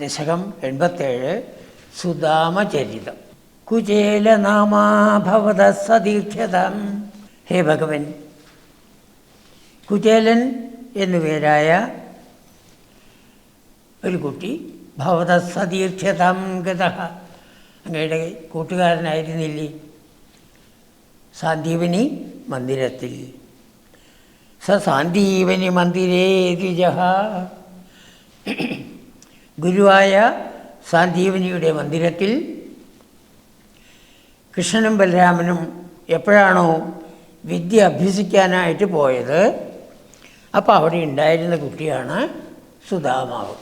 ദശകം 87 സുദാമചരിതം. കുചേലനാമാഭവത സതീർത്ഥ്യതാം. ഹേ ഭഗവൻ, കുചേലൻ എന്നുപേരായ ഒരു കുട്ടി ഭവത സതീർത്ഥ്യതാം ഗത, അങ്ങയുടെ കൂട്ടുകാരനായിരുന്നില്ലേ സാന്ദീപനി മന്ദിരത്തിൽ. സാന്ദീപനി മന്ദിരേ ദ്വിജഃ, ഗുരുവായ സാന്ദീപനിയുടെ മന്ദിരത്തിൽ കൃഷ്ണനും ബലരാമനും എപ്പോഴാണോ വിദ്യ അഭ്യസിക്കാനായിട്ട് പോയത്, അപ്പോൾ അവിടെ ഉണ്ടായിരുന്ന കുട്ടിയാണ് സുദാമാവ്.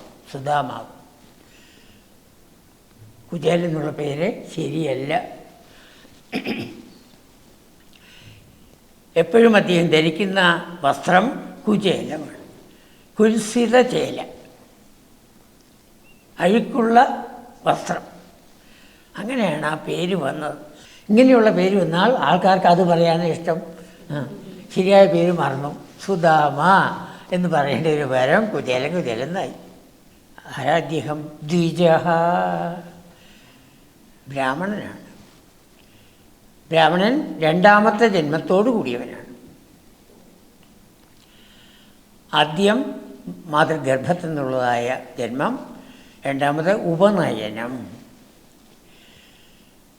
കുചേലൻ എന്നുള്ള പേര് ശരിയല്ല. എപ്പോഴും അദ്ദേഹം ധരിക്കുന്ന വസ്ത്രം കുചേലമാണ്. കുൽസിത ചേല, അഴുക്കുള്ള വസ്ത്രം. അങ്ങനെയാണ് ആ പേര് വന്നത്. ഇങ്ങനെയുള്ള പേര് വന്നാൽ ആൾക്കാർക്ക് അത് പറയാനും ഇഷ്ടം. ശരിയായ പേര് മറന്നു, സുദാമ എന്ന് പറയേണ്ട ഒരു പകരം കുചേലനായി. ആരാദ്ദേഹം? ദ്വിജഃ, ബ്രാഹ്മണനാണ്. ബ്രാഹ്മണൻ രണ്ടാമത്തെ ജന്മത്തോടു കൂടിയവനാണ്. ആദ്യം മാതൃഗർഭത്തിൽ നിന്നുള്ളതായ ജന്മം, രണ്ടാമത്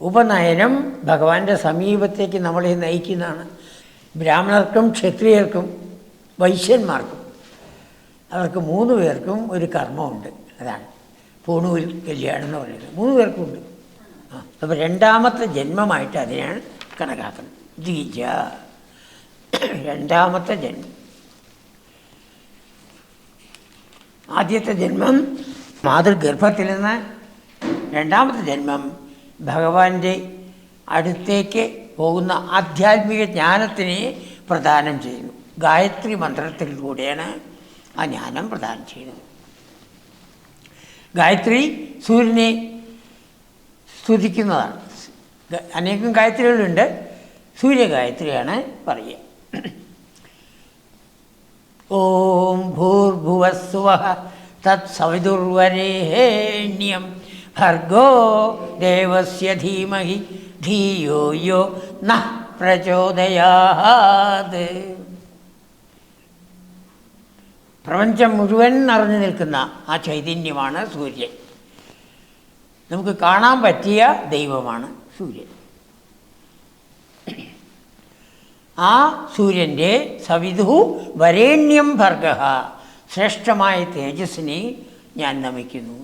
ഉപനയനം ഭഗവാന്റെ സമീപത്തേക്ക് നമ്മളെ നയിക്കുന്നതാണ്. ബ്രാഹ്മണർക്കും ക്ഷത്രിയർക്കും വൈശ്യന്മാർക്കും അവർക്ക് 3 പേർക്കും ഒരു കർമ്മമുണ്ട്. അതാണ് പൂണൂൽ കല്യാണം എന്ന് പറയുന്നത്. 3 പേർക്കുമുണ്ട്. അപ്പോൾ രണ്ടാമത്തെ ജന്മമായിട്ട് അതിനാണ് കണക്കാക്കുന്നത്. ദ്വിജ, രണ്ടാമത്തെ ജന്മം. ആദ്യത്തെ ജന്മം മാതൃഗർഭത്തിൽ നിന്ന്, രണ്ടാമത്തെ ജന്മം ഭഗവാന്റെ അടുത്തേക്ക് പോകുന്ന ആധ്യാത്മിക ജ്ഞാനത്തിനെ പ്രദാനം ചെയ്യുന്നു. ഗായത്രി മന്ത്രത്തിലൂടെയാണ് ആ ജ്ഞാനം പ്രദാനം ചെയ്യുന്നത്. ഗായത്രി സൂര്യനെ സ്തുതിക്കുന്നതാണ്. അനേകം ഗായത്രികളുണ്ട്, സൂര്യഗായത്രിയാണ് പറയുക. ഓം ഭൂർഭുവസ്സുവഃ തത്സവിതുർവരേണ്യം ഭർഗോ ദേവസ്യ ധീമഹി ധിയോ യോ നഃ പ്രചോദയാത്. പ്രപഞ്ചം മുഴുവൻ നിറഞ്ഞു നിൽക്കുന്ന ആ ചൈതന്യമാണ് സൂര്യൻ. നമുക്ക് കാണാൻ പറ്റിയ ദൈവമാണ് സൂര്യൻ. ആ സൂര്യൻ്റെ സവിതുഹു വരേണ്യം ഭർഗഃ, ശ്രേഷ്ഠമായ തേജസ്സിനെ ഞാൻ നമിക്കുന്നു.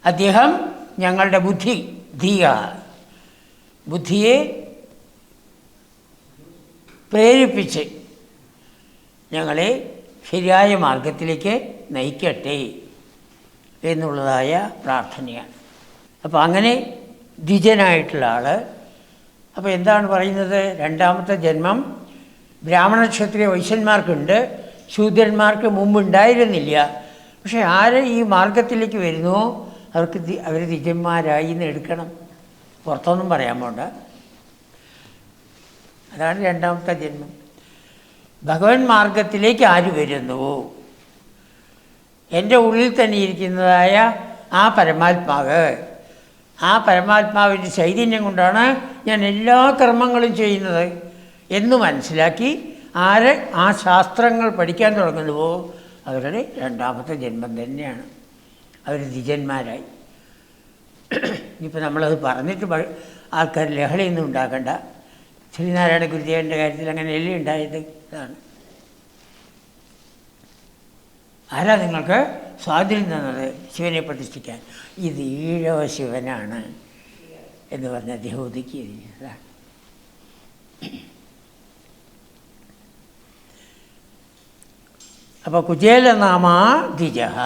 അദ്ദേഹം ഞങ്ങളുടെ ബുദ്ധിയെ പ്രേരിപ്പിച്ച് ഞങ്ങളെ ശരിയായ മാർഗത്തിലേക്ക് നയിക്കട്ടെ എന്നുള്ളതായ പ്രാർത്ഥനയാണ്. അപ്പോൾ അങ്ങനെ ദ്വിജനായിട്ടുള്ള ആൾ. അപ്പോൾ എന്താണ് പറയുന്നത്? രണ്ടാമത്തെ ജന്മം ബ്രാഹ്മണ ക്ഷത്രിയ വൈശ്യന്മാർക്കുണ്ട്, ശൂദ്രന്മാർക്ക് മുമ്പുണ്ടായിരുന്നില്ല. പക്ഷെ ആര് ഈ മാർഗത്തിലേക്ക് വരുന്നുവോ അവർ ദ്വിജന്മാരായി എന്ന് എടുക്കണം. പുറത്തൊന്നും പറയാൻ പോണ്ട. അതാണ് രണ്ടാമത്തെ ജന്മം. ഭഗവൻ മാർഗത്തിലേക്ക് ആര് വരുന്നുവോ, എൻ്റെ ഉള്ളിൽ തന്നെ ഇരിക്കുന്നതായ ആ പരമാത്മാവിൻ്റെ ചൈതന്യം കൊണ്ടാണ് ഞാൻ എല്ലാ കർമ്മങ്ങളും ചെയ്യുന്നത് എന്ന് മനസ്സിലാക്കി ആര് ആ ശാസ്ത്രങ്ങൾ പഠിക്കാൻ തുടങ്ങുന്നുവോ അവരുടെ രണ്ടാമത്തെ ജന്മം തന്നെയാണ്. അവർ ദ്വിജന്മാരായി. ഇനിയിപ്പോൾ നമ്മളത് പറഞ്ഞിട്ട് ആൾക്കാർ ലഹളയൊന്നും ഉണ്ടാക്കണ്ട. ശ്രീനാരായണ ഗുരുദേവൻ്റെ കാര്യത്തിൽ അങ്ങനെയല്ലേ ഉണ്ടായത്? ഇതാണ്. ആരാ നിങ്ങൾക്ക് സ്വാതന്ത്ര്യം തന്നത് ശിവനെ പ്രതിഷ്ഠിക്കാൻ? ഇത് ഈഴവ ശിവനാണ് എന്ന് പറഞ്ഞ അദ്ദേഹം ഒതുക്കിയതാണ്. അപ്പോൾ കുചേലനാമാ ദ്വിജഃ,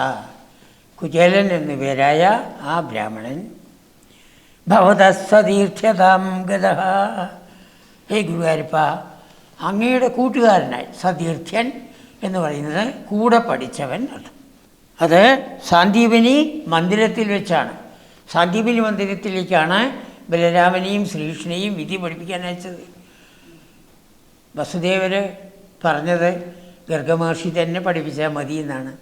കുചേലൻ എന്നുപേരായ ആ ബ്രാഹ്മണൻ ഭവതഃ സതീർത്ഥ്യതാം ഗതഃ. ഹേ ഗുരുവായൂരപ്പ, അങ്ങയുടെ കൂട്ടുകാരനായി. സതീർത്ഥ്യൻ എന്ന് പറയുന്നത് കൂടെ പഠിച്ചവൻ അർത്ഥം. അത് സാന്ദീപനി മന്ദിരത്തിൽ വെച്ചാണ്. സാന്ദീപനി മന്ദിരത്തിലേക്കാണ് ബലരാമനെയും ശ്രീകൃഷ്ണനെയും വിധി പഠിപ്പിക്കാൻ അയച്ചത്. വസുദേവർ പറഞ്ഞത് ഗർഗമഹർഷി തന്നെ പഠിപ്പിച്ചാൽ മതി എന്നാണ്.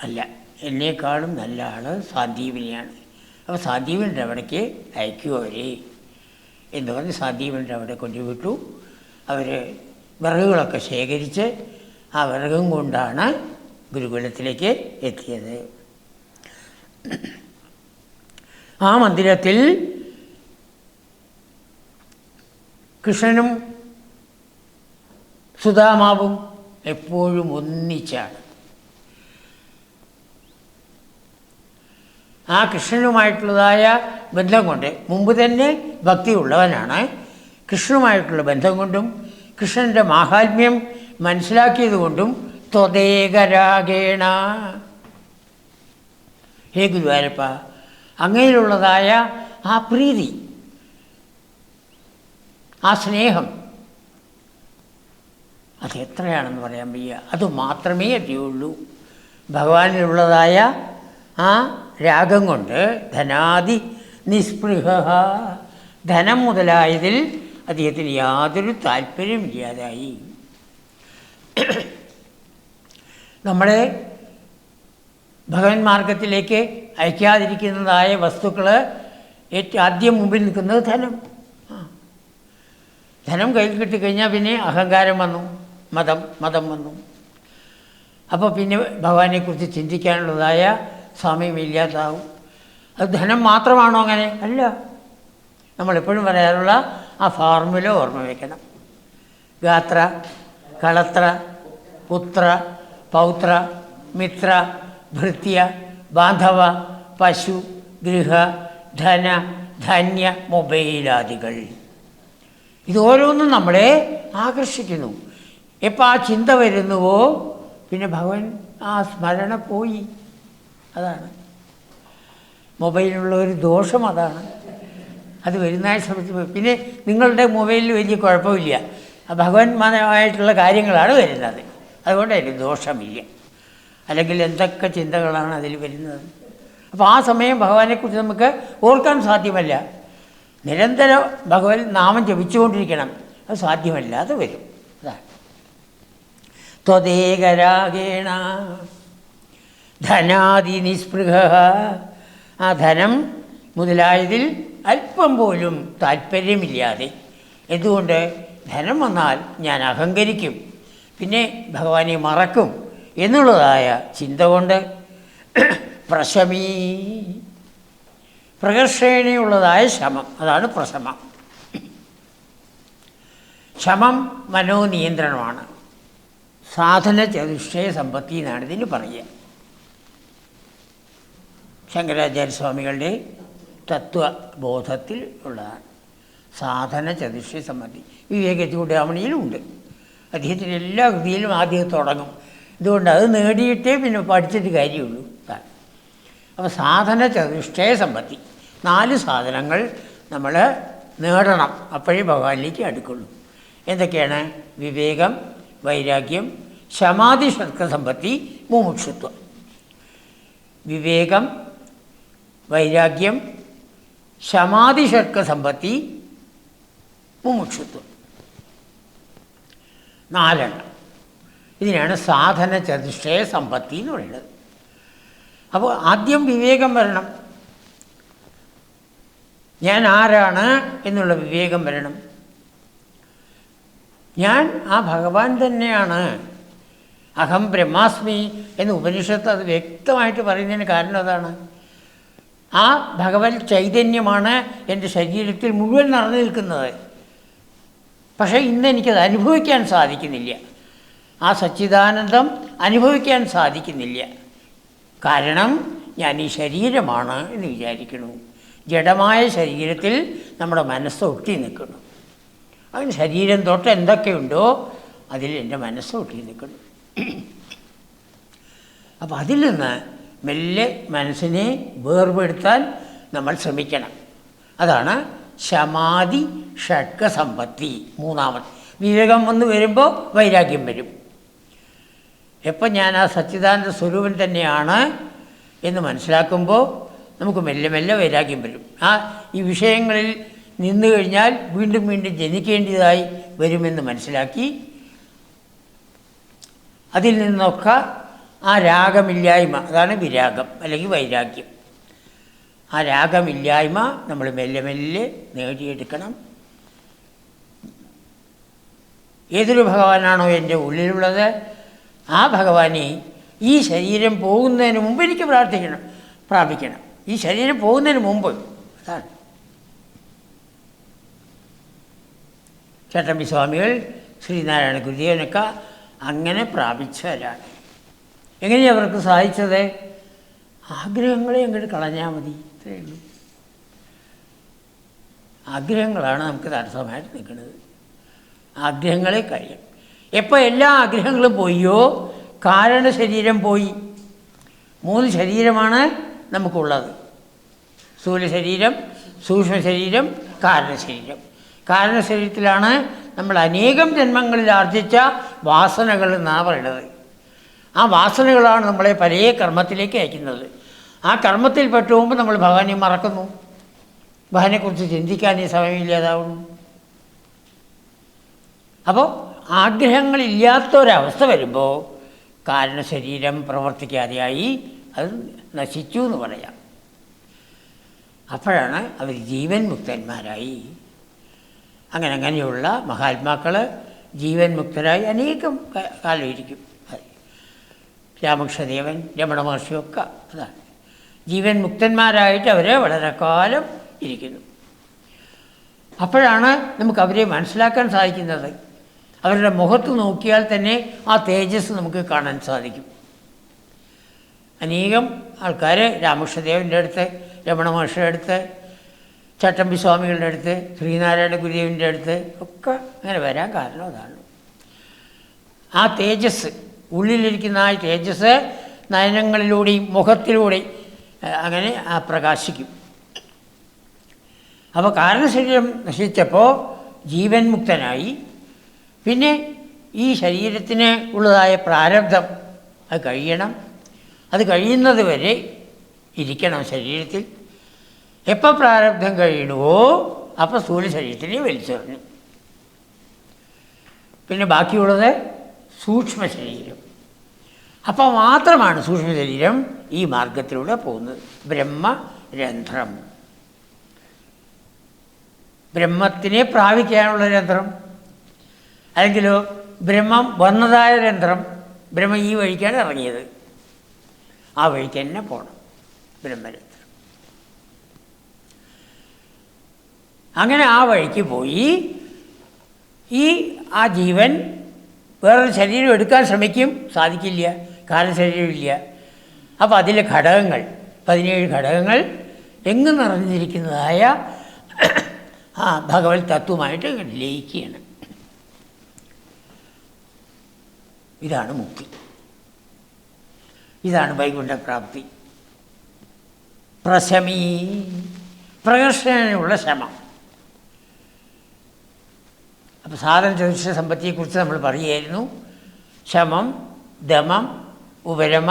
അല്ല, എന്നേക്കാളും നല്ല ആൾ സാന്ദീപനിയാണ്. അപ്പോൾ സാന്ദീപൻ്റെ അവിടേക്ക് അയക്കുമോ അവരെ എന്ന് പറഞ്ഞ് സാന്ദീപൻ്റെ അവിടെ കൊണ്ടുവിട്ടു. അവർ വിറകുകളൊക്കെ ശേഖരിച്ച് ആ വിറകും കൊണ്ടാണ് ഗുരുകുലത്തിലേക്ക് എത്തിയത്. ആ മന്ദിരത്തിൽ കൃഷ്ണനും സുദാമാവും എപ്പോഴും ഒന്നിച്ചാണ്. ആ കൃഷ്ണനുമായിട്ടുള്ളതായ ബന്ധം കൊണ്ട് മുമ്പ് തന്നെ ഭക്തിയുള്ളവനാണ്. കൃഷ്ണനുമായിട്ടുള്ള ബന്ധം കൊണ്ടും കൃഷ്ണൻ്റെ മാഹാത്മ്യം മനസ്സിലാക്കിയത് കൊണ്ടും ത്വദേകരാഗേണ, ഹേ ഗുരുവായൂരപ്പ, അങ്ങയിലുള്ളതായ ആ പ്രീതി, ആ സ്നേഹം, അത് എത്രയാണെന്ന് പറയാൻ വയ്യ. അത് മാത്രമേ അറിയുള്ളൂ. ഭഗവാനിലുള്ളതായ ആ രാഗം കൊണ്ട് ധനാദി നിസ്പൃഹ, ധനം മുതലായതിൽ അദ്ദേഹത്തിന് യാതൊരു താല്പര്യമില്ലാതായി. നമ്മളെ ഭഗവൻ മാർഗത്തിലേക്ക് അയക്കാതിരിക്കുന്നതായ വസ്തുക്കൾ ഏറ്റവും ആദ്യം മുമ്പിൽ നിൽക്കുന്നത് ധനം. ധനം കയ്യിൽ കിട്ടിക്കഴിഞ്ഞാൽ പിന്നെ അഹങ്കാരം വന്നു, മതം വന്നു. അപ്പോൾ പിന്നെ ഭഗവാനെക്കുറിച്ച് ചിന്തിക്കാനുള്ളതായ സമയമില്ലാതാവും. അത് ധനം മാത്രമാണോ അങ്ങനെ? അല്ല. നമ്മളെപ്പോഴും പറയാറുള്ള ആ ഫോർമുല ഓർമ്മ വയ്ക്കണം. ഗാത്ര, കളത്ര, പുത്ര, പൗത്ര, മിത്ര, ഭൃത്യ, ബാന്ധവ, പശു, ഗൃഹ, ധന, ധന്യ, മൊബൈലാദികൾ. ഇതോരോന്നും നമ്മളെ ആകർഷിക്കുന്നു. എപ്പോൾ ആ ചിന്ത വരുന്നുവോ പിന്നെ ഭഗവാൻ ആ സ്മരണ പോയി. അതാണ് മൊബൈലിനുള്ള ഒരു ദോഷം. അതാണ് അത് വരുന്നതായ സമയത്ത് പിന്നെ നിങ്ങളുടെ മൊബൈലിൽ വലിയ കുഴപ്പമില്ല, ഭഗവാൻമാരായിട്ടുള്ള കാര്യങ്ങളാണ് വരുന്നത്. അതുകൊണ്ട് അതിന് ദോഷമില്ല. അല്ലെങ്കിൽ എന്തൊക്കെ ചിന്തകളാണ് അതിൽ വരുന്നത്. അപ്പോൾ ആ സമയം ഭഗവാനെക്കുറിച്ച് നമുക്ക് ഓർക്കാൻ സാധ്യമല്ല. നിരന്തരം ഭഗവൻ നാമം ജപിച്ചുകൊണ്ടിരിക്കണം. അത് സാധ്യമല്ലാതെ വരും. അതാണ് ത്വദേകരാഗേണ ധനാദി നിസ്പൃഹ, ആ ധനം മുതലായതിൽ അല്പം പോലും താല്പര്യമില്ലാതെ. എന്തുകൊണ്ട്? ധനം വന്നാൽ ഞാൻ അഹങ്കരിക്കും, പിന്നെ ഭഗവാനെ മറക്കും എന്നുള്ളതായ ചിന്ത കൊണ്ട് പ്രശമീ, പ്രകർഷേണയുള്ളതായ ശമം, അതാണ് പ്രശമം. ശമം മനോനിയന്ത്രണമാണ്. സാധന ചതുഷ്ടയ സമ്പത്തി എന്നാണ് ഇതിന് പറയുക. ശങ്കരാചാര്യസ്വാമികളുടെ തത്വബോധത്തിൽ ഉള്ളതാണ് സാധന ചതുഷ്ടയ സമ്പത്തി. വിവേകചൂടാമണിയിലുമുണ്ട്. അദ്ദേഹത്തിന് എല്ലാ കൃതിയിലും ആദ്യം തുടങ്ങും. ഇതുകൊണ്ട് അത് നേടിയിട്ടേ പിന്നെ പഠിച്ചിട്ട് കാര്യമുള്ളൂ. അപ്പോൾ സാധന ചതുഷ്ടയ സമ്പത്തി, 4 സാധനങ്ങൾ നമ്മൾ നേടണം. അപ്പോഴേ ഭഗവാനിലേക്ക് അടുക്കുള്ളൂ. എന്തൊക്കെയാണ്? വിവേകം, വൈരാഗ്യം, ശമാധി ഷഡ്കസമ്പത്തി, മുമുക്ഷുത്വം. വിവേകം, വൈരാഗ്യം, ശമാധി ഷഡ്കസമ്പത്തി, മുമുക്ഷുത്വം. 4 ഇതിനാണ് സാധന ചതുഷ്ടയ സമ്പത്തി എന്ന് പറയുന്നത്. അപ്പോൾ ആദ്യം വിവേകം വരണം. ഞാൻ ആരാണ് എന്നുള്ള വിവേകം വരണം. ഞാൻ ആ ഭഗവാൻ തന്നെയാണ്. അഹം ബ്രഹ്മാസ്മി എന്ന് ഉപനിഷത്ത് അത് വ്യക്തമായിട്ട് പറയുന്നതിന് കാരണം അതാണ്. ആ ഭഗവത് ചൈതന്യമാണ് എൻ്റെ ശരീരത്തിൽ മുഴുവൻ നിറഞ്ഞു നിൽക്കുന്നത്. പക്ഷേ ഇന്ന് എനിക്കത് അനുഭവിക്കാൻ സാധിക്കുന്നില്ല. ആ സച്ചിദാനന്ദം അനുഭവിക്കാൻ സാധിക്കുന്നില്ല. കാരണം ഞാൻ ഈ ശരീരമാണ് എന്ന് വിചാരിക്കുന്നു. ജഡമായ ശരീരത്തിൽ നമ്മുടെ മനസ്സ് ഒട്ടി നിൽക്കുന്നു. അതിന് ശരീരം തൊട്ട് എന്തൊക്കെയുണ്ടോ അതിൽ എൻ്റെ മനസ്സ് ഒട്ടി നിൽക്കുന്നു. അപ്പോൾ അതിൽ നിന്ന് മെല്ലെ മനസ്സിനെ വേർപെടുത്താൻ നമ്മൾ ശ്രമിക്കണം. അതാണ് ശമാധി ഷഡ്കസമ്പത്തി. 3ാമത് വിവേകം വന്ന് വരുമ്പോൾ വൈരാഗ്യം വരും. എപ്പോൾ ഞാൻ ആ സച്ചിദാനന്ദ സ്വരൂപൻ തന്നെയാണ് എന്ന് മനസ്സിലാക്കുമ്പോൾ നമുക്ക് മെല്ലെ മെല്ലെ വൈരാഗ്യം വരും. ഈ വിഷയങ്ങളിൽ നിന്നു കഴിഞ്ഞാൽ വീണ്ടും വീണ്ടും ജനിക്കേണ്ടതായി വരുമെന്ന് മനസ്സിലാക്കി അതിൽ നിന്നൊക്കെ ആ രാഗമില്ലായ്മ, അതാണ് വിരാഗം അല്ലെങ്കിൽ വൈരാഗ്യം. ആ രാഗമില്ലായ്മ നമ്മൾ മെല്ലെ മെല്ലെ നേടിയെടുക്കണം. ഏതൊരു ഭഗവാനാണോ എൻ്റെ ഉള്ളിലുള്ളത്, ആ ഭഗവാനെ ഈ ശരീരം പോകുന്നതിന് മുമ്പ് എനിക്ക് പ്രാപിക്കണം. ഈ ശരീരം പോകുന്നതിന് മുമ്പ്. അതാണ് ചട്ടമ്പി സ്വാമികൾ, ശ്രീനാരായണ ഗുരുദേവനൊക്കെ അങ്ങനെ പ്രാപിച്ചവരാണ്. എങ്ങനെയാണ് അവർക്ക് സാധിച്ചത്? ആഗ്രഹങ്ങളെ അങ്ങോട്ട് കളഞ്ഞാൽ മതി, ഇത്രയേ ഉള്ളൂ. ആഗ്രഹങ്ങളാണ് നമുക്ക് തടസ്സമായിട്ട് നിൽക്കുന്നത്. ആഗ്രഹങ്ങളെ കഴിയും. എപ്പോൾ എല്ലാ ആഗ്രഹങ്ങളും പോയോ കാരണ ശരീരം പോയി. 3 ശരീരമാണ് നമുക്കുള്ളത്: സ്ഥൂല ശരീരം, സൂക്ഷ്മ ശരീരം, കാരണശരീരം. കാരണശരീരത്തിലാണ് നമ്മൾ അനേകം ജന്മങ്ങളിൽ ആർജിച്ച വാസനകൾ എന്നാണ് പറയുന്നത്. ആ വാസനകളാണ് നമ്മളെ പല കർമ്മത്തിലേക്ക് അയക്കുന്നത്. ആ കർമ്മത്തിൽ പെട്ടുപോകുമ്പോൾ നമ്മൾ ഭഗവാനെ മറക്കുന്നു. ഭഗവാനെക്കുറിച്ച് ചിന്തിക്കാനേ സമയമില്ലാതാവുന്നു. അപ്പോൾ ആഗ്രഹങ്ങളില്ലാത്തൊരവസ്ഥ വരുമ്പോൾ കാരണശരീരം പ്രവർത്തിക്കാതെയായി, അത് നശിച്ചു എന്ന് പറയാം. അപ്പോഴാണ് അവർ ജീവൻ മുക്തന്മാരായി. അങ്ങനെയുള്ള മഹാത്മാക്കൾ ജീവൻ മുക്തരായി അനേകം കാലം ഇരിക്കും. രാമകൃഷ്ണദേവൻ, രമണ മഹർഷിയൊക്കെ അതാണ്. ജീവൻ മുക്തന്മാരായിട്ട് അവർ വളരെ കാലം ഇരിക്കുന്നു. അപ്പോഴാണ് നമുക്ക് അവരെ മനസ്സിലാക്കാൻ സാധിക്കുന്നത്. അവരുടെ മുഖത്ത് നോക്കിയാൽ തന്നെ ആ തേജസ് നമുക്ക് കാണാൻ സാധിക്കും. അനേകം ആൾക്കാർ രാമകൃഷ്ണദേവൻ്റെ അടുത്ത്, രമണ മഹർഷിയുടെ അടുത്ത്, ചട്ടമ്പി സ്വാമികളുടെ അടുത്ത്, ശ്രീനാരായണ ഗുരുദേവൻ്റെ അടുത്ത് ഒക്കെ അങ്ങനെ വരാൻ കാരണം അതാണ്. ആ തേജസ്, ഉള്ളിലിരിക്കുന്ന ആ തേജസ് നയനങ്ങളിലൂടെയും മുഖത്തിലൂടെയും അങ്ങനെ പ്രകാശിക്കും. അപ്പോൾ കാരണശരീരം നശിച്ചപ്പോൾ ജീവൻ മുക്തനായി. പിന്നെ ഈ ശരീരത്തിന് ഉള്ളതായ പ്രാരബ്ധം അത് കഴിയണം. അത് കഴിയുന്നത് വരെ ഇരിക്കണം ശരീരത്തിൽ. എപ്പോൾ പ്രാരബ്ധം കഴിയണമോ അപ്പോൾ സ്ഥൂല ശരീരത്തിനെ വലിച്ചെറിഞ്ഞു. പിന്നെ ബാക്കിയുള്ളത് സൂക്ഷ്മ ശരീരം. അപ്പോൾ മാത്രമാണ് സൂക്ഷ്മ ശരീരം ഈ മാർഗത്തിലൂടെ പോകുന്നത്. ബ്രഹ്മരന്ധ്രം, ബ്രഹ്മത്തിനെ പ്രാപിക്കാനുള്ള രന്ധ്രം. അല്ലെങ്കിലോ ബ്രഹ്മം വന്നതായ രന്ധ്രം. ബ്രഹ്മം ഈ വഴിക്കാണ് ഇറങ്ങിയത്, ആ വഴിക്ക് തന്നെ പോകണം, ബ്രഹ്മരന്ധ്രം. അങ്ങനെ ആ വഴിക്ക് പോയി ആ ജീവൻ വേറൊരു ശരീരം എടുക്കാൻ ശ്രമിക്കും, സാധിക്കില്ല, കാലശരീരമില്ല. അപ്പോൾ അതിലെ ഘടകങ്ങൾ 17 ഘടകങ്ങൾ എങ്ങും നിറഞ്ഞിരിക്കുന്നതായ ആ ഭഗവത് തത്വമായിട്ട് ലയിക്കുകയാണ്. ഇതാണ് മുക്തി, ഇതാണ് വൈകുണ്ഠപ്രാപ്തി. പ്രശമീ, പ്രകർഷനുള്ള ശമം. അപ്പോൾ സാധന ചതുഷ്ട സമ്പത്തിയെക്കുറിച്ച് നമ്മൾ പറയുകയായിരുന്നു. ശമം, ദമം, ഉപരമ,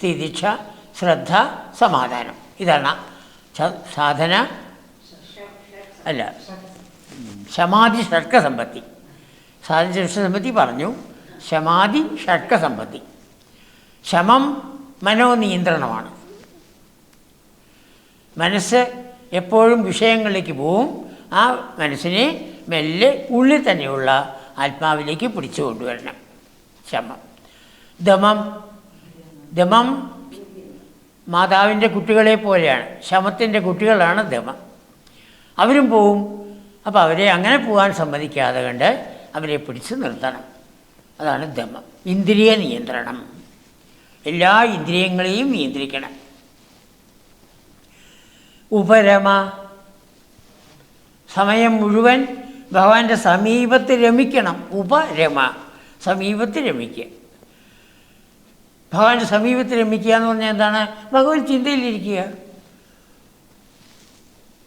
തിദിക്ഷ, ശ്രദ്ധ, സമാധാനം. ഇതാണ് സാധന അല്ല ശമാധി ഷഡ്കസമ്പത്തി. സാധന ചതുഷ്ട സമ്പത്തി പറഞ്ഞു. ശമാധി ഷഡ്കസമ്പത്തി. ശമം മനോനിയന്ത്രണമാണ്. മനസ്സ് എപ്പോഴും വിഷയങ്ങളിലേക്ക് പോവും. ആ മനസ്സിനെ മെല്ലെ ഉള്ളിൽ തന്നെയുള്ള ആത്മാവിലേക്ക് പിടിച്ചു കൊണ്ടുവരണം. ശമം. ദമം, ദമം മാതാവിൻ്റെ കുട്ടികളെ പോലെയാണ്. ശമത്തിൻ്റെ കുട്ടികളാണ് ദമം. അവരും പോവും. അപ്പോൾ അവരെ അങ്ങനെ പോകാൻ സമ്മതിക്കാതെ കണ്ട് അവരെ പിടിച്ചു നിർത്തണം. അതാണ് ദമം. ഇന്ദ്രിയ നിയന്ത്രണം. എല്ലാ ഇന്ദ്രിയങ്ങളെയും നിയന്ത്രിക്കണം. ഉപരമ, സമയം മുഴുവൻ ഭഗവാന്റെ സമീപത്ത് രമിക്കണം. ഉപരമ, സമീപത്ത് രമിക്കുക. ഭഗവാന്റെ സമീപത്ത് രമിക്കുക എന്ന് പറഞ്ഞാൽ എന്താണ്? ഭഗവത് ചിന്തയിലിരിക്കുക,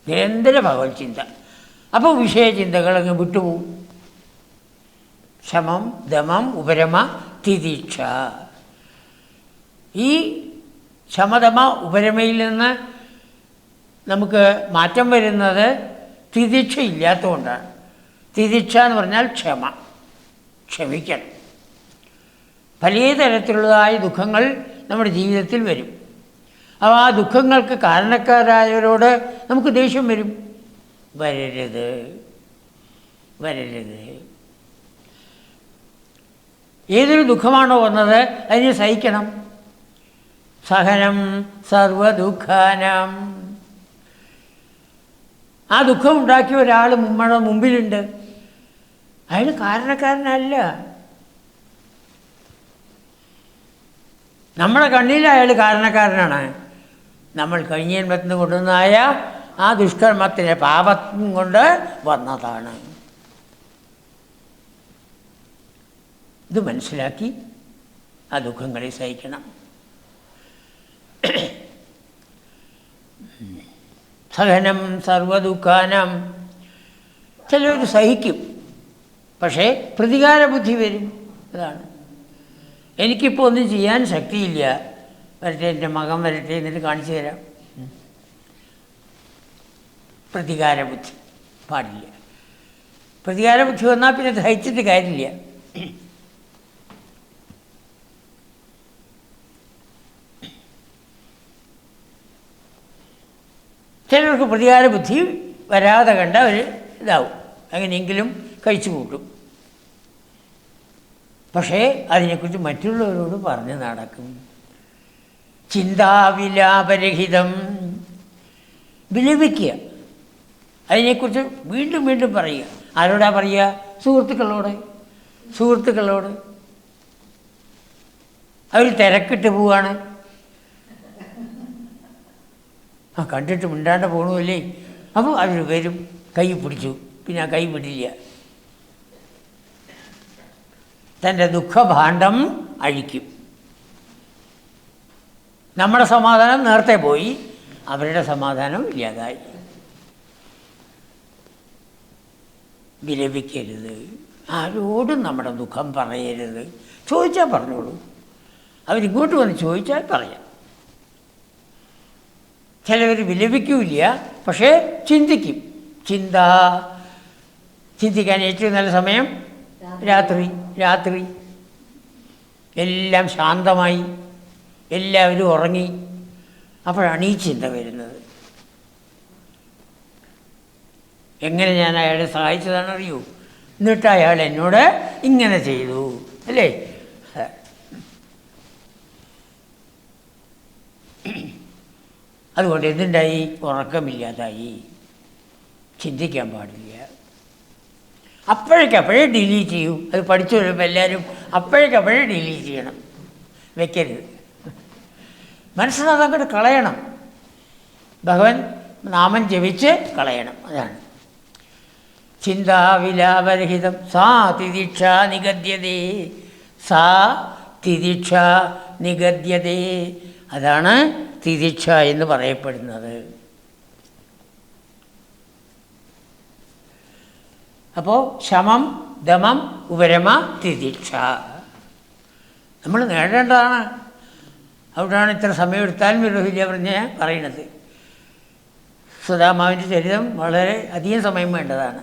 നിരന്തര ഭഗവത് ചിന്ത. അപ്പോൾ വിഷയചിന്തകൾ അങ്ങ് വിട്ടുപോകും. ശമം, ദമം, ഉപരമ, തിദീക്ഷ. ഈ ശമദമ ഉപരമയിൽ നിന്ന് നമുക്ക് മാറ്റം വരുന്നത് തിദീക്ഷ ഇല്ലാത്തതുകൊണ്ടാണ്. തിദീക്ഷ എന്ന് പറഞ്ഞാൽ ക്ഷമ, ക്ഷമിക്കണം. പലതരത്തിലുള്ളതായ ദുഃഖങ്ങൾ നമ്മുടെ ജീവിതത്തിൽ വരും. അപ്പോൾ ആ ദുഃഖങ്ങൾക്ക് കാരണക്കാരായവരോട് നമുക്ക് ദേഷ്യം വരും. വരരുത്, വരരുത്. ഏതൊരു ദുഃഖമാണോ വന്നത് അതിനെ സഹിക്കണം. സഹനം സർവദുഃഖാനം. ആ ദുഃഖം ഉണ്ടാക്കിയ ഒരാൾ നമ്മുടെ മുമ്പിലുണ്ട്. അയാൾ കാരണക്കാരനല്ല. നമ്മുടെ കണ്ണിൽ അയാൾ കാരണക്കാരനാണ്. നമ്മൾ കഴിഞ്ഞ ജന്മത്തിന് കൊണ്ടുവന്നായ ആ ദുഷ്കർമ്മത്തിൻ്റെ പാപം കൊണ്ട് വന്നതാണ്. ഇത് മനസ്സിലാക്കി ആ ദുഃഖങ്ങളെ സഹിക്കണം. സഹനം സർവദുഃഖാനം. ചിലർ സഹിക്കും, പക്ഷേ പ്രതികാര ബുദ്ധി വരും. അതാണ്, എനിക്കിപ്പോൾ ഒന്നും ചെയ്യാൻ ശക്തിയില്ല, വരട്ടെ, എൻ്റെ മകൻ വരട്ടെ, എന്നിട്ട് കാണിച്ചു തരാം. പ്രതികാര ബുദ്ധി പാടില്ല. പ്രതികാര ബുദ്ധി വന്നാൽ പിന്നെ സഹിച്ചിട്ട് കാര്യമില്ല. ചിലർക്ക് പ്രതികാര ബുദ്ധി വരാതെ കണ്ട അവർ ഇതാവും, അങ്ങനെയെങ്കിലും കഴിച്ചു കൂട്ടും. പക്ഷേ അതിനെക്കുറിച്ച് മറ്റുള്ളവരോട് പറഞ്ഞ് നടക്കും. ചിന്താവിലാപരഹിതം. വിലപിക്കുക, അതിനെക്കുറിച്ച് വീണ്ടും വീണ്ടും പറയുക. ആരോടാ പറയുക? സുഹൃത്തുക്കളോട്. അവർ തിരക്കിട്ട് പോവാണ്. കണ്ടിട്ട് മിണ്ടാണ്ട് പോകണമല്ലേ. അപ്പോൾ അവർ വരും, കൈ പിടിച്ചു, പിന്നെ ആ കൈ വിടില്ല. തൻ്റെ ദുഃഖഭാണ്ഡം അഴിക്കും. നമ്മുടെ സമാധാനം നേരത്തെ പോയി, അവരുടെ സമാധാനം ഇല്ലാതായി. വിലപിക്കരുത്, ആരോടും നമ്മുടെ ദുഃഖം പറയരുത്. ചോദിച്ചാൽ പറഞ്ഞോളൂ, അവരിങ്ങോട്ട് വന്ന് ചോദിച്ചാൽ പറയാം. ചിലവർ വിലപിക്കില്ല, പക്ഷേ ചിന്തിക്കും. ചിന്തിക്കാൻ ഏറ്റവും നല്ല സമയം രാത്രി. എല്ലാം ശാന്തമായി, എല്ലാവരും ഉറങ്ങി, അപ്പോഴാണ് ഈ ചിന്ത വരുന്നത്. എങ്ങനെ ഞാൻ അയാളെ സഹായിച്ചതാണെന്നറിയൂ, എന്നിട്ട് അയാൾ എന്നോട് ഇങ്ങനെ ചെയ്തു, അല്ലേ? അതുകൊണ്ട് എന്തുണ്ടായി? ഉറക്കമില്ലാതായി. ചിന്തിക്കാൻ പാടില്ല. അപ്പോഴേക്കപ്പോഴേ ഡിലീറ്റ് ചെയ്യൂ. അത് പഠിച്ചു വരുമ്പോൾ എല്ലാവരും അപ്പോഴേക്കപ്പോഴേ ഡിലീറ്റ് ചെയ്യണം, വെക്കരുത്. മനസ്സിനതങ്ങോട്ട് കളയണം. ഭഗവൻ നാമം ജപിച്ച് കളയണം. അതാണ് ചിന്താവിലാപരഹിതം. സാ തിദിക്ഷ നിഗദ്യതേ. അതാണ് തിദിക്ഷ എന്ന് പറയപ്പെടുന്നത്. അപ്പോൾ ശമം, ദമം, ഉപരമ, തിദിക്ഷ നമ്മൾ നേടേണ്ടതാണ്. അവിടെയാണ് ഇത്ര സമയം എടുത്താലും വിരോധില്ല പറഞ്ഞ് പറയണത്. സുധാമാവിൻ്റെ ചരിതം വളരെ അധികം സമയം വേണ്ടതാണ്.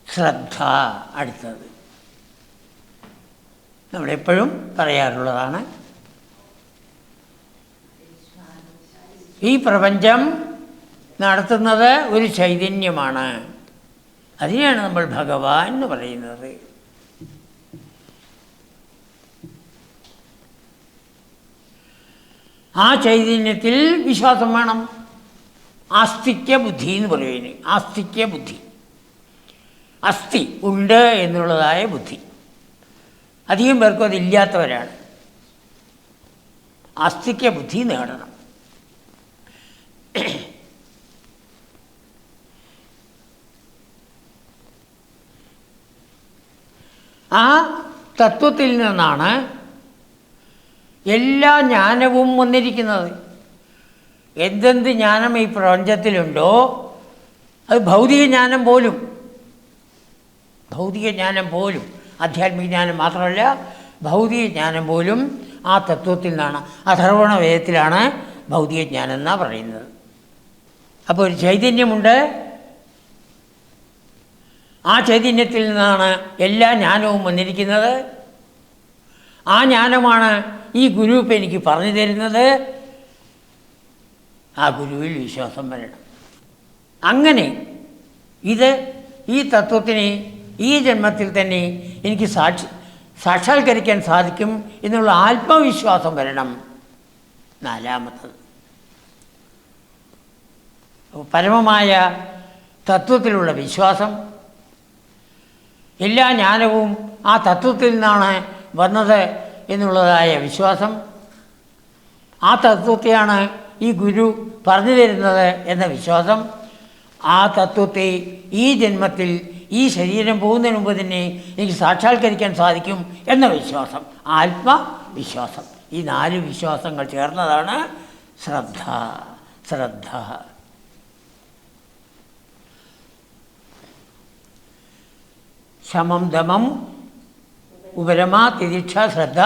ശ്രദ്ധ അടുത്തത് നമ്മളെപ്പോഴും പറയാറുള്ളതാണ്. ഈ പ്രപഞ്ചം നടത്തുന്നത് ഒരു ചൈതന്യമാണ്. അതിനെയാണ് നമ്മൾ ഭഗവാൻ എന്ന് പറയുന്നത്. ആ ചൈതന്യത്തിൽ വിശ്വാസം വേണം. ആസ്തിക്യ ബുദ്ധി എന്ന് പറയുന്നത്. ആസ്തിക്യ ബുദ്ധി, അസ്ഥി ഉണ്ട് എന്നുള്ളതായ ബുദ്ധി. അധികം പേർക്കും അതില്ലാത്തവരാണ്. ആസ്തിക്യ ബുദ്ധി നേടണം. ആ തത്വത്തിൽ നിന്നാണ് എല്ലാ ജ്ഞാനവും വന്നിരിക്കുന്നത്. എന്തെന്ത് ജ്ഞാനം ഈ പ്രപഞ്ചത്തിലുണ്ടോ അത് ഭൗതിക ജ്ഞാനം പോലും ആധ്യാത്മിക ജ്ഞാനം മാത്രമല്ല, ഭൗതിക ജ്ഞാനം പോലും ആ തത്വത്തിൽ നിന്നാണ്. അഥർവണ വേദത്തിലാണ് ഭൗതിക ജ്ഞാനം എന്നാണ് പറയുന്നത്. അപ്പോൾ ഒരു ചൈതന്യമുണ്ട്, ആ ചൈതന്യത്തിൽ നിന്നാണ് എല്ലാ ജ്ഞാനവും വന്നിരിക്കുന്നത്. ആ ജ്ഞാനമാണ് ഈ ഗുരു ഇപ്പം എനിക്ക് പറഞ്ഞു തരുന്നത്. ആ ഗുരുവിൽ വിശ്വാസം വരണം. അങ്ങനെ ഈ തത്വത്തിനെ ഈ ജന്മത്തിൽ തന്നെ എനിക്ക് സാക്ഷാത്കരിക്കാൻ സാധിക്കും എന്നുള്ള ആത്മവിശ്വാസം വരണം. നാലാമത്തത് പരമമായ തത്വത്തിലുള്ള വിശ്വാസം. എല്ലാ ജ്ഞാനവും ആ തത്വത്തിൽ നിന്നാണ് വന്നത് എന്നുള്ളതായ വിശ്വാസം. ആ തത്വത്തെയാണ് ഈ ഗുരു പറഞ്ഞു തരുന്നത് എന്ന വിശ്വാസം. ആ തത്വത്തെ ഈ ജന്മത്തിൽ ഈ ശരീരം പോകുന്നതിന് മുമ്പ് തന്നെ എനിക്ക് സാക്ഷാത്കരിക്കാൻ സാധിക്കും എന്ന വിശ്വാസം, ആത്മവിശ്വാസം. ഈ 4 വിശ്വാസങ്ങൾ ചേർന്നതാണ് ശ്രദ്ധ. ശമം ദമം ഉപരമ തിതിക്ഷ ശ്രദ്ധ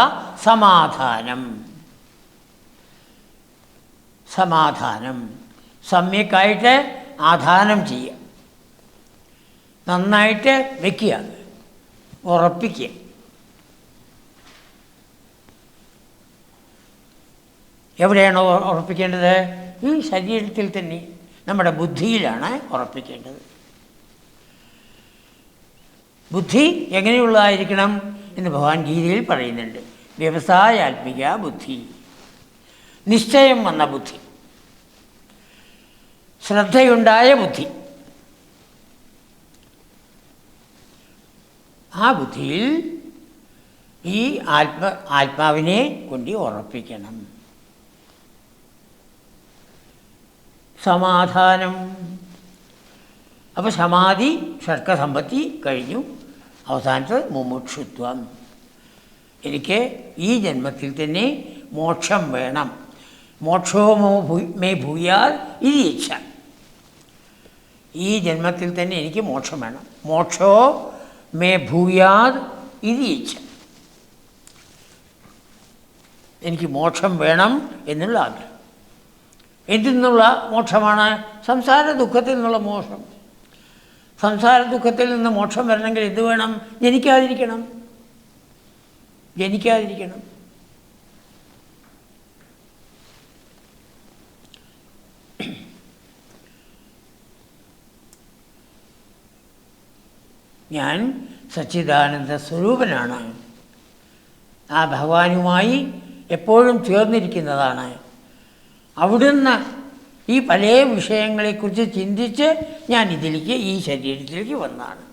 സമാധാനം. സമ്യക്കായിട്ട് ആധാനം ചെയ്യുക, നന്നായിട്ട് വയ്ക്കുക, ഉറപ്പിക്കുക. എവിടെയാണോ ഉറപ്പിക്കേണ്ടത്? ഈ ശരീരത്തിൽ തന്നെ, നമ്മുടെ ബുദ്ധിയിലാണ് ഉറപ്പിക്കേണ്ടത്. ബുദ്ധി എങ്ങനെയുള്ളതായിരിക്കണം എന്ന് ഭഗവാൻ ഗീതയിൽ പറയുന്നുണ്ട്. വ്യവസായാത്മിക ബുദ്ധി, നിശ്ചയം വന്ന ബുദ്ധി, ശ്രദ്ധയുണ്ടായ ബുദ്ധി. ആ ബുദ്ധിയിൽ ഈ ആത്മാവിനെ കൊണ്ട് ഉറപ്പിക്കണം. സമാധാനം. അപ്പോൾ സമാധി ഷഡ്കസമ്പത്തി കഴിഞ്ഞു. അവസാനത്ത് മുമുക്ഷുത്വം. എനിക്ക് ഈ ജന്മത്തിൽ തന്നെ മോക്ഷം വേണം. മോക്ഷോ മേ ഭൂയാൽ ഇത് ഇച്ഛ. ഈ ജന്മത്തിൽ തന്നെ എനിക്ക് മോക്ഷം വേണം. മോക്ഷോ മേ ഭൂയാത് ഇത് ഇച്ഛ. എനിക്ക് മോക്ഷം വേണം എന്നുള്ള ആഗ്രഹം. എന്തിൽ നിന്നുള്ള മോക്ഷമാണ്? സംസാര ദുഃഖത്തിൽ നിന്നുള്ള മോക്ഷം. സംസാര ദുഃഖത്തിൽ നിന്ന് മോക്ഷം വരണമെങ്കിൽ എന്ത് വേണം? ജനിക്കാതിരിക്കണം. ഞാൻ സച്ചിദാനന്ദ സ്വരൂപനാണ്. ആ ഭഗവാനുമായി എപ്പോഴും ചേർന്നിരിക്കുന്നതാണ്. അവിടുന്ന് ഈ പല വിഷയങ്ങളെക്കുറിച്ച് ചിന്തിച്ച് ഞാൻ ഈ ശരീരത്തിലേക്ക് വന്നതാണ്.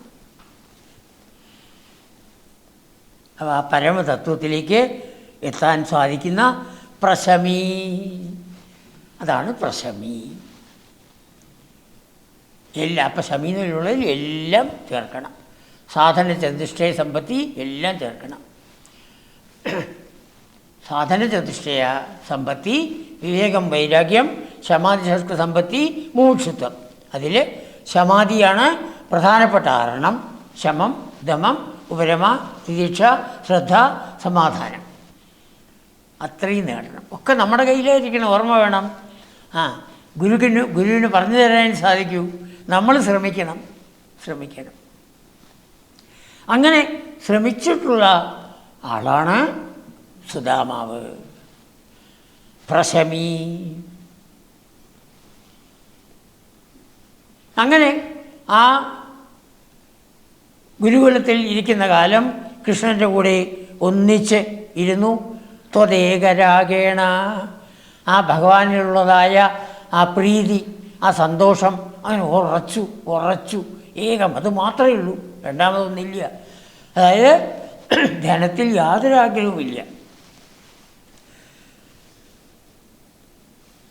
അപ്പോൾ ആ പരമതത്വത്തിലേക്ക് എത്താൻ സാധിക്കുന്ന പ്രശമി, അതാണ് പ്രശമി. അപ്പം ശമീനുള്ളതിൽ എല്ലാം ചേർക്കണം. സാധന ചതുഷ്ടയ സമ്പത്തി എല്ലാം ചേർക്കണം. സാധന ചതുഷ്ടയ സമ്പത്തി, വിവേകം, വൈരാഗ്യം, സമാധി ശസ്ത്ര സമ്പത്തി, മുമുക്ഷുത്വം. അതിൽ സമാധിയാണ് പ്രധാനപ്പെട്ട കാരണം. ശമം, ദമം, ഉപരമ, തിദീക്ഷ, ശ്രദ്ധ, സമാധാനം. അത്രയും നേടണം. ഒക്കെ നമ്മുടെ കയ്യിലായിരിക്കണം. ഓർമ്മ വേണം. ഗുരുവിന് പറഞ്ഞു തരാൻ സാധിക്കൂ. നമ്മൾ ശ്രമിക്കണം. അങ്ങനെ ശ്രമിച്ചിട്ടുള്ള ആളാണ് സുദാമാവ്. പ്രശമി. അങ്ങനെ ആ ഗുരുകുലത്തിൽ ഇരിക്കുന്ന കാലം കൃഷ്ണൻ്റെ കൂടെ ഒന്നിച്ച് ഇരുന്നു. ത്വദേകരാഗേണ. ആ ഭഗവാനിലുള്ളതായ ആ പ്രീതി, ആ സന്തോഷം അങ്ങനെ ഉറച്ചു ഏകം. അത് മാത്രമേ ഉള്ളൂ, രണ്ടാമതൊന്നില്ല. അതായത് ധനത്തിൽ യാതൊരു ആഗ്രഹവുമില്ല.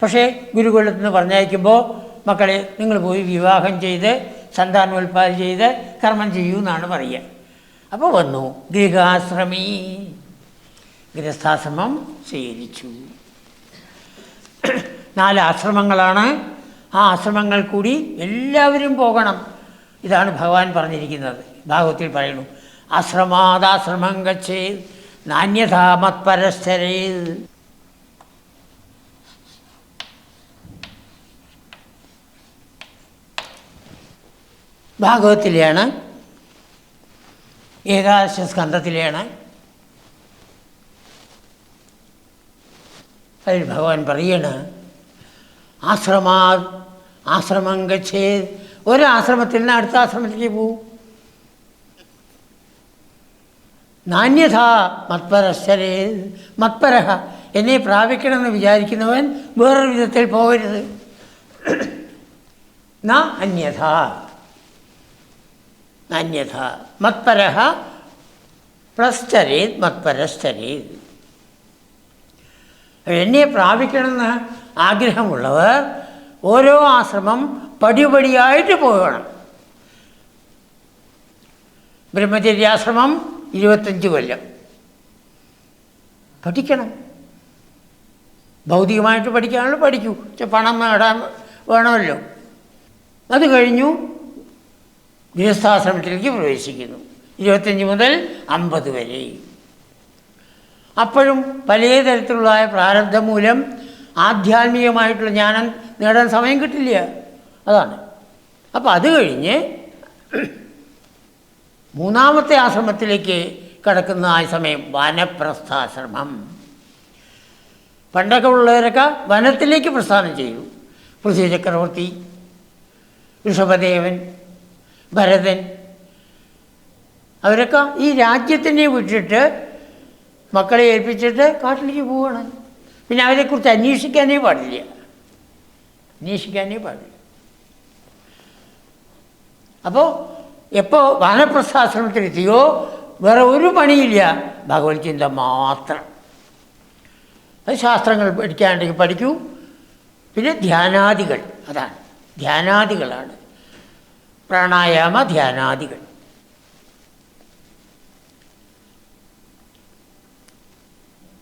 പക്ഷേ ഗുരുകുലത്തിൽ നിന്ന് പറഞ്ഞയക്കുമ്പോൾ മക്കളെ നിങ്ങൾ പോയി വിവാഹം ചെയ്ത് സന്താനോൽപാദനം ചെയ്ത് കർമ്മം ചെയ്യൂ എന്നാണ് പറയുക. അപ്പോൾ വന്നു ഗൃഹാശ്രമി. ഗൃഹസ്ഥാശ്രമം സ്വീകരിച്ചു. 4 ആശ്രമങ്ങളാണ്. ആ ആശ്രമങ്ങൾ കൂടി എല്ലാവരും പോകണം. ഇതാണ് ഭഗവാൻ പറഞ്ഞിരിക്കുന്നത്. ഭാഗവത്തിൽ പറയുന്നു, ആശ്രമാദാശ്രമം ഗച്ഛേത് നാന്യഥാ മത്പരശ്ചരേത്. ഭാഗവത്തിലെയാണ് ഏകാദശ സ്കന്ധത്തിലാണ്. അതിൽ ഭഗവാൻ പറയണ്, ആശ്രമം ഗച്ഛേത്. ഒരാശ്രമത്തിൽ നിന്ന് അടുത്ത ആശ്രമത്തിലേക്ക് പോവും. നാന്യഥ മത്പരശ്ചരേത്. മത്പരഹ, എന്നെ പ്രാപിക്കണമെന്ന് വിചാരിക്കുന്നവൻ വേറൊരു വിധത്തിൽ പോകരുത്. അന്യഥ മത്പരഹ പ്ലശ്ചരേത് മത്പരശ്ചരേത്. എന്നെ പ്രാപിക്കണമെന്ന് ആഗ്രഹമുള്ളവർ ഓരോ ആശ്രമം പടിപടിയായിട്ട് പോകണം. ബ്രഹ്മചര്യാശ്രമം 25 കൊല്ലം പഠിക്കണം. ഭൗതികമായിട്ട് പഠിക്കാനുള്ള പഠിക്കൂ, പണം നേടാൻ വേണമല്ലോ. അത് കഴിഞ്ഞു ഗൃഹസ്ഥാശ്രമത്തിലേക്ക് പ്രവേശിക്കുന്നു. 25 മുതൽ 50 വരെ. അപ്പോഴും പല തരത്തിലുള്ള പ്രാരബ്ധം മൂലം ആധ്യാത്മികമായിട്ടുള്ള ജ്ഞാനം നേടാൻ സമയം കിട്ടില്ല. അതാണ്. അപ്പോൾ അത് കഴിഞ്ഞ് മൂന്നാമത്തെ ആശ്രമത്തിലേക്ക് കടക്കുന്ന ആ സമയം വനപ്രസ്ഥാശ്രമം. പണ്ടൊക്കെ ഉള്ളവരൊക്കെ വനത്തിലേക്ക് പ്രസ്ഥാനം ചെയ്തു. പൃഥ്വി ചക്രവർത്തി, ഋഷഭദേവൻ, ഭരതൻ, അവരൊക്കെ ഈ രാജ്യത്തിനെ വിട്ടിട്ട് മക്കളെ ഏൽപ്പിച്ചിട്ട് കാട്ടിലേക്ക് പോവുകയാണ്. പിന്നെ അവരെക്കുറിച്ച് അന്വേഷിക്കാനേ പാടില്ല. അപ്പോൾ എപ്പോൾ വാനപ്രസ്ഥാശ്രമത്തിലെത്തിയോ വേറെ ഒരു പണിയില്ല, ഭഗവത് ചിന്ത മാത്രം. അത് ശാസ്ത്രങ്ങൾ പഠിക്കാനുണ്ടെങ്കിൽ പഠിക്കൂ. പിന്നെ ധ്യാനാദികൾ, അതാണ് ധ്യാനാദികളാണ്, പ്രാണായാമ ധ്യാനാദികൾ.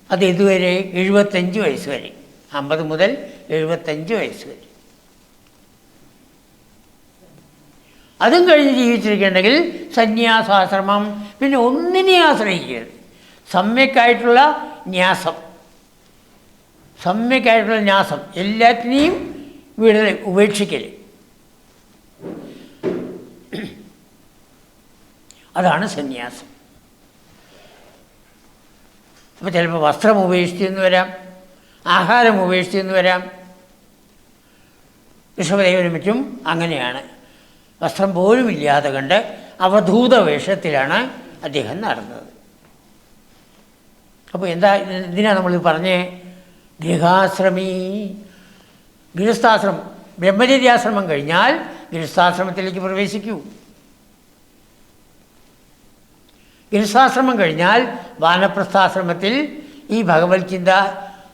അത് ഇതുവരെ 75 വയസ്സ് വരെ, 50 മുതൽ 75 വയസ്സ് വരെ. അതും കഴിഞ്ഞ് ജീവിച്ചിരിക്കണമെങ്കിൽ സന്യാസാശ്രമം. പിന്നെ ഒന്നിനെയും ആശ്രയിക്കരുത്. സമ്യക്കായിട്ടുള്ള ന്യാസം, എല്ലാറ്റിനെയും ഉപേക്ഷിക്കൽ, അതാണ് സന്യാസം. അപ്പോൾ ചിലപ്പോൾ വസ്ത്രം ഉപേക്ഷിച്ചെന്ന് വരാം, ആഹാരം ഉപേക്ഷിച്ചെന്ന് വരാം. ഋഷഭദേവനും മറ്റും അങ്ങനെയാണ്. വസ്ത്രം പോലും ഇല്ലാതെ കണ്ട് അവധൂത വേഷത്തിലാണ് അദ്ദേഹം നടന്നത്. അപ്പോൾ ഇതിനാണ് നമ്മൾ പറഞ്ഞ് ഗൃഹസ്ഥാശ്രമം, ബ്രഹ്മചര്യാശ്രമം കഴിഞ്ഞാൽ ഗൃഹസ്ഥാശ്രമത്തിലേക്ക് പ്രവേശിക്കൂ. ഗൃഹസ്ഥാശ്രമം കഴിഞ്ഞാൽ വാനപ്രസ്ഥാശ്രമത്തിൽ ഈ ഭഗവത് ചിന്ത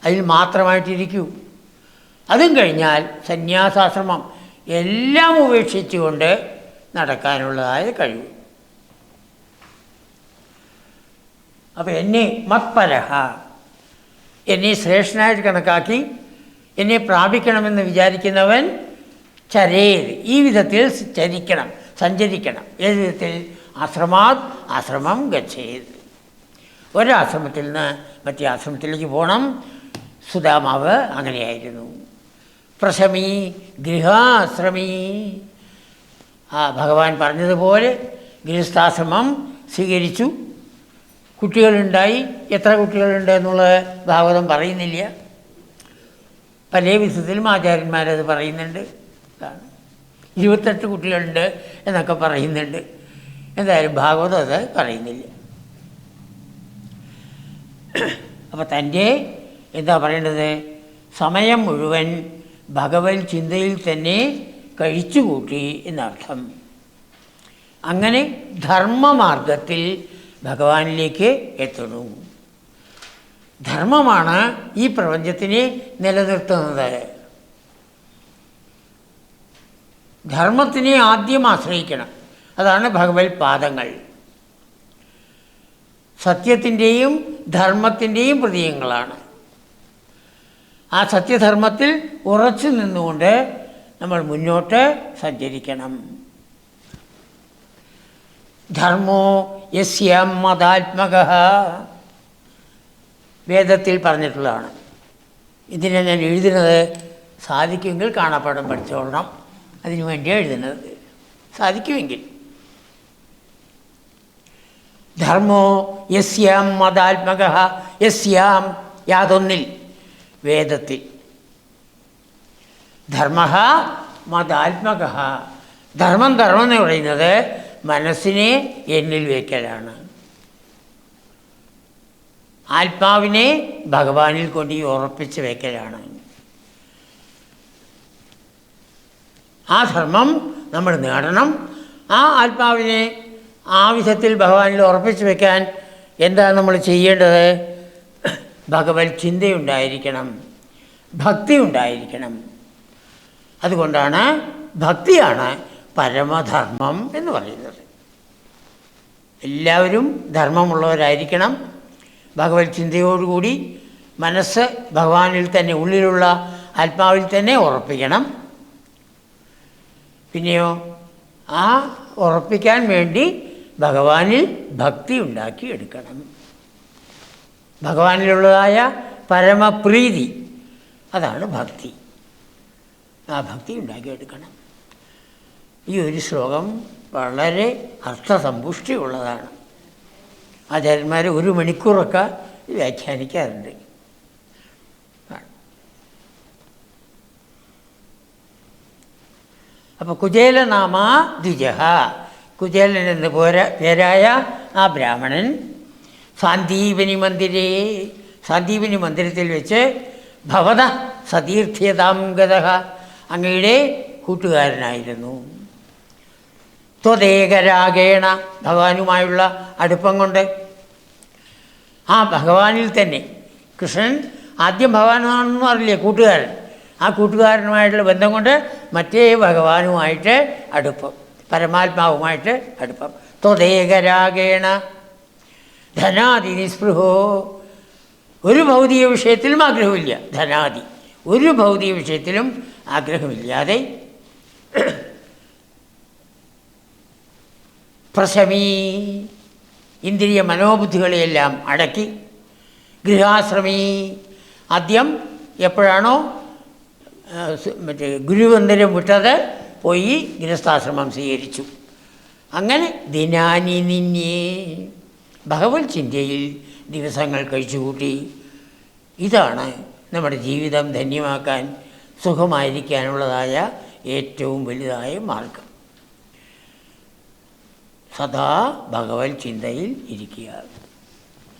അതിൽ മാത്രമായിട്ടിരിക്കൂ. അതും കഴിഞ്ഞാൽ സന്യാസാശ്രമം, എല്ലാം ഉപേക്ഷിച്ചുകൊണ്ട് നടക്കാനുള്ളതായ കഴിവ്. അപ്പോൾ എന്നെ മത്പരഹ, എന്നെ ശ്രേഷ്ഠനായിട്ട് കണക്കാക്കി എന്നെ പ്രാപിക്കണമെന്ന് വിചാരിക്കുന്നവൻ ചരേത്, ഈ വിധത്തിൽ സഞ്ചരിക്കണം. ഏത് വിധത്തിൽ? ആശ്രമം ഗച്ഛേത്. ഒരാശ്രമത്തിൽ നിന്ന് മറ്റേ ആശ്രമത്തിലേക്ക് പോകണം. സുദാമാവ് അങ്ങനെയായിരുന്നു. പ്രശമീ ഗൃഹാശ്രമീ, ഭഗവാൻ പറഞ്ഞതുപോലെ ഗൃഹസ്ഥാശ്രമം സ്വീകരിച്ചു. കുട്ടികളുണ്ടായി. എത്ര കുട്ടികളുണ്ട് എന്നുള്ളത് ഭാഗവതം പറയുന്നില്ല. പല വിധത്തിലും ആചാര്യന്മാരത് പറയുന്നുണ്ട്. 28 കുട്ടികളുണ്ട് എന്നൊക്കെ പറയുന്നുണ്ട്. എന്തായാലും ഭാഗവതം അത് പറയുന്നില്ല. അപ്പോൾ തൻ്റെ എന്താ പറയേണ്ടത്? സമയം മുഴുവൻ ഭഗവത് ചിന്തയിൽ തന്നെ കഴിച്ചുകൂട്ടി എന്നർത്ഥം. അങ്ങനെ ധർമ്മമാർഗത്തിൽ ഭഗവാനിലേക്ക് എത്തണു. ധർമ്മമാണ് ഈ പ്രപഞ്ചത്തിനെ നിലനിർത്തുന്നത്. ധർമ്മത്തിനെ ആദ്യം ആശ്രയിക്കണം. അതാണ് ഭഗവത് പാദങ്ങൾ. സത്യത്തിൻ്റെയും ധർമ്മത്തിൻ്റെയും പ്രതീകങ്ങളാണ്. ആ സത്യധർമ്മത്തിൽ ഉറച്ചു നിന്നുകൊണ്ട് നമ്മൾ മുന്നോട്ട് സഞ്ചരിക്കണം. ധർമ്മോ യസ്യ മതാത്മകഃ, വേദത്തിൽ പറഞ്ഞിട്ടുള്ളതാണ്. ഇതിനെ ഞാൻ എഴുതുന്നത് സാധിക്കുമെങ്കിൽ കാണാപ്പാഠം പഠിച്ചോളണം. അതിനു വേണ്ടിയാണ് എഴുതുന്നത്. സാധിക്കുമെങ്കിൽ ധർമ്മോ യസ്യാം മതാത്മക, യസ്യാം യാതൊന്നിൽ, വേദത്തിൽ. ധർമ്മ മതാത്മക, ധർമ്മം എന്ന് പറയുന്നത് മനസ്സിനെ എന്നിൽ വയ്ക്കലാണ്. ആത്മാവിനെ ഭഗവാനിൽ കൊണ്ട് ഉറപ്പിച്ച് വയ്ക്കലാണ്. ആ ധർമ്മം നമ്മൾ നേടണം. ആ ആത്മാവിനെ ആ വിധത്തിൽ ഭഗവാനിൽ ഉറപ്പിച്ച് വയ്ക്കാൻ എന്താണ് നമ്മൾ ചെയ്യേണ്ടത്? ഭഗവത് ചിന്തയുണ്ടായിരിക്കണം, ഭക്തി ഉണ്ടായിരിക്കണം. അതുകൊണ്ടാണ് ഭക്തിയാണ് പരമധർമ്മം എന്ന് പറയുന്നത്. എല്ലാവരും ധർമ്മമുള്ളവരായിരിക്കണം. ഭഗവത് ചിന്തയോടുകൂടി മനസ്സ് ഭഗവാനിൽ തന്നെ, ഉള്ളിലുള്ള ആത്മാവിൽ തന്നെ ഉറപ്പിക്കണം. പിന്നെയോ ആ ഉറപ്പിക്കാൻ വേണ്ടി ഭഗവാനിൽ ഭക്തി ഉണ്ടാക്കി എടുക്കണം. ഭഗവാനിലുള്ളതായ പരമപ്രീതി, അതാണ് ഭക്തി. ആ ഭക്തി ഉണ്ടാക്കിയെടുക്കണം. ഈ ഒരു ശ്ലോകം വളരെ അർത്ഥസമ്പുഷ്ടിയുള്ളതാണ്. ആചാര്യന്മാർ 1 മണിക്കൂറൊക്കെ വ്യാഖ്യാനിക്കാറുണ്ട്. അപ്പോൾ കുചേലനാമ ദ്വിജഃ, കുചേലൻ എന്ന് പേരായ ആ ബ്രാഹ്മണൻ സാന്ദീപനി മന്ദിരേ, സാന്ദീപനി മന്ദിരത്തിൽ വെച്ച് ഭവത സതീർത്ഥ്യതാം ഗതഃ, അങ്ങയുടെ കൂട്ടുകാരനായിരുന്നു. ത്വദേകരാഗേണ, ഭഗവാനുമായുള്ള അടുപ്പം കൊണ്ട് ആ ഭഗവാനിൽ തന്നെ, കൃഷ്ണൻ ആദ്യം ഭഗവാനാണെന്ന് അറിയില്ലേ കൂട്ടുകാരൻ, ആ കൂട്ടുകാരനുമായിട്ടുള്ള ബന്ധം കൊണ്ട് മറ്റേ ഭഗവാനുമായിട്ട് അടുപ്പം, പരമാത്മാവുമായിട്ട് അടുപ്പം. ത്വദേകരാഗേണ ധനാദി നിസ്പൃഹോ, ഒരു ഭൗതിക വിഷയത്തിലും ആഗ്രഹമില്ല. ധനാദി, ഒരു ഭൗതിക വിഷയത്തിലും ആഗ്രഹമില്ലാതെ പ്രശമീ, ഇന്ദ്രിയ മനോബുദ്ധികളെയെല്ലാം അടക്കി, ഗൃഹാശ്രമീ, ആദ്യം എപ്പോഴാണോ ഗുരുവന്ദനം വിട്ടത് പോയി ഗൃഹസ്ഥാശ്രമം സ്വീകരിച്ചു. അങ്ങനെ ദിനാനി നിന്യേ, ഭഗവത് ചിന്തയിൽ ദിവസങ്ങൾ കഴിച്ചുകൂട്ടി. ഇതാണ് നമ്മുടെ ജീവിതം ധന്യമാക്കാൻ, സുഖമായിരിക്കാനുള്ളതായ ഏറ്റവും വലുതായ മാർഗം. സദാ ഭഗവത് ചിന്തയിൽ ഇരിക്കുക.